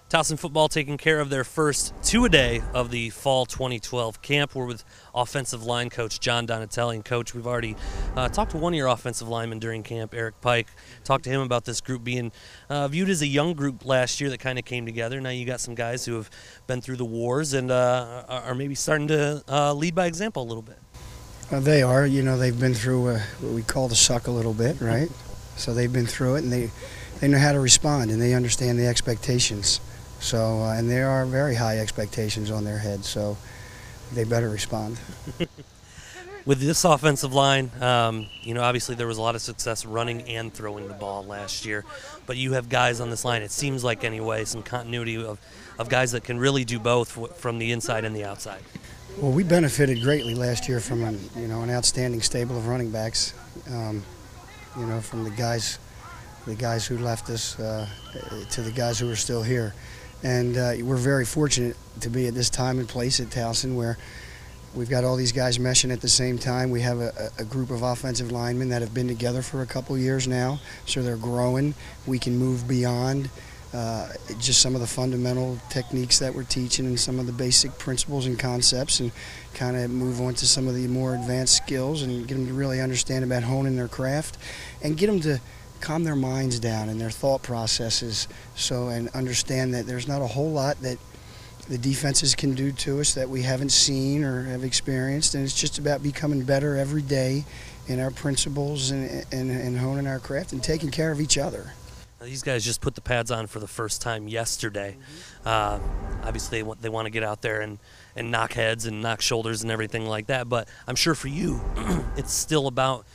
Towson football taking care of their first two-a-day of the fall 2012 camp. We're with offensive line coach John Donatelli. And Coach, we've already talked to one of your offensive linemen during camp, Eric Pike. Talked to him about this group being viewed as a young group last year that kind of came together. Now you got some guys who have been through the wars and are maybe starting to lead by example a little bit. They are. You know, they've been through what we call the suck a little bit, right? So they've been through it, and they know how to respond, and they understand the expectations. So, and there are very high expectations on their head, so they better respond. With this offensive line, you know, obviously there was a lot of success running and throwing the ball last year, but you have guys on this line, it seems like anyway, some continuity of guys that can really do both from the inside and the outside. Well, we benefited greatly last year from an outstanding stable of running backs. You know, from the guys who left us to the guys who are still here. And we're very fortunate to be at this time and place at Towson where we've got all these guys meshing at the same time. We have a group of offensive linemen that have been together for a couple years now, so they're growing. We can move beyond just some of the fundamental techniques that we're teaching and some of the basic principles and concepts, and kind of move on to some of the more advanced skills and get them to really understand about honing their craft and get them to calm their minds down and their thought processes, and understand that there's not a whole lot that the defenses can do to us that we haven't seen or have experienced, and it's just about becoming better every day in our principles and honing our craft and taking care of each other. Now, these guys just put the pads on for the first time yesterday. Obviously they want to get out there and knock heads and knock shoulders and everything like that, but I'm sure for you it's still about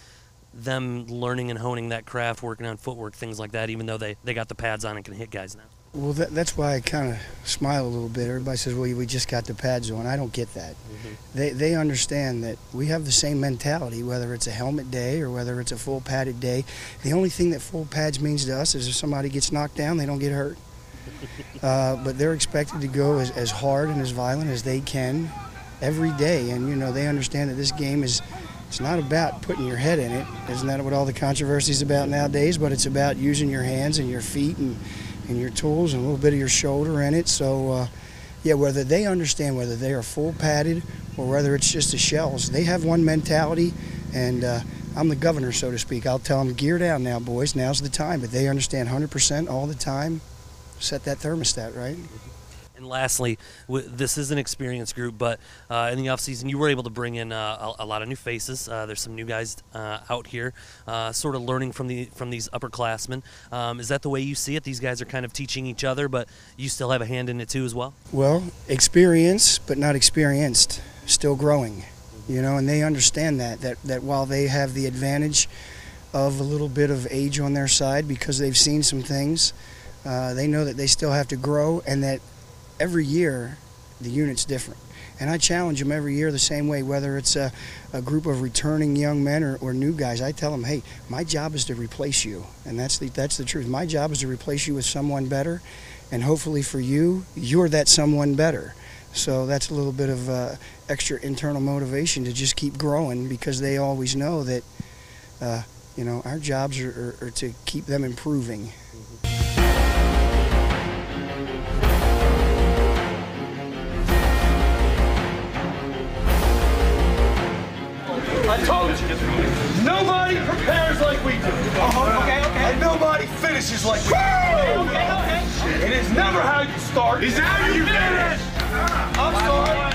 them learning and honing that craft, working on footwork, things like that, even though they got the pads on and can hit guys now. Well, that's why I kind of smile a little bit. Everybody says, well, we just got the pads on. I don't get that. They understand that we have the same mentality, whether it's a helmet day or whether it's a full padded day. The only thing that full pads means to us is if somebody gets knocked down, they don't get hurt. But they're expected to go as hard and as violent as they can every day. And, you know, they understand that this game it's not about putting your head in it. Isn't that what all the controversy is about nowadays? But it's about using your hands and your feet and your tools and a little bit of your shoulder in it. So, yeah, whether they understand whether they are full padded or whether it's just the shells, they have one mentality, and I'm the governor, so to speak. I'll tell them, gear down now, boys. Now's the time. But they understand 100% all the time. Set that thermostat, right? And lastly, this is an experienced group, but in the offseason you were able to bring in a lot of new faces. There's some new guys out here sort of learning from these upperclassmen. Is that the way you see it? These guys are kind of teaching each other, but you still have a hand in it too as well? Well, experience, but not experienced, still growing. You know, and they understand that while they have the advantage of a little bit of age on their side because they've seen some things, they know that they still have to grow, and that every year the unit's different. And I challenge them every year the same way, whether it's a group of returning young men or new guys. I tell them, hey, my job is to replace you, and that's the truth. My job is to replace you with someone better, and hopefully for you, you're that someone better. So that's a little bit of extra internal motivation to just keep growing, because they always know that you know, our jobs are to keep them improving. I told you, nobody prepares like we do. Okay. And nobody finishes like we do. Okay. It is never how you start. It's how you finish. I'm sorry.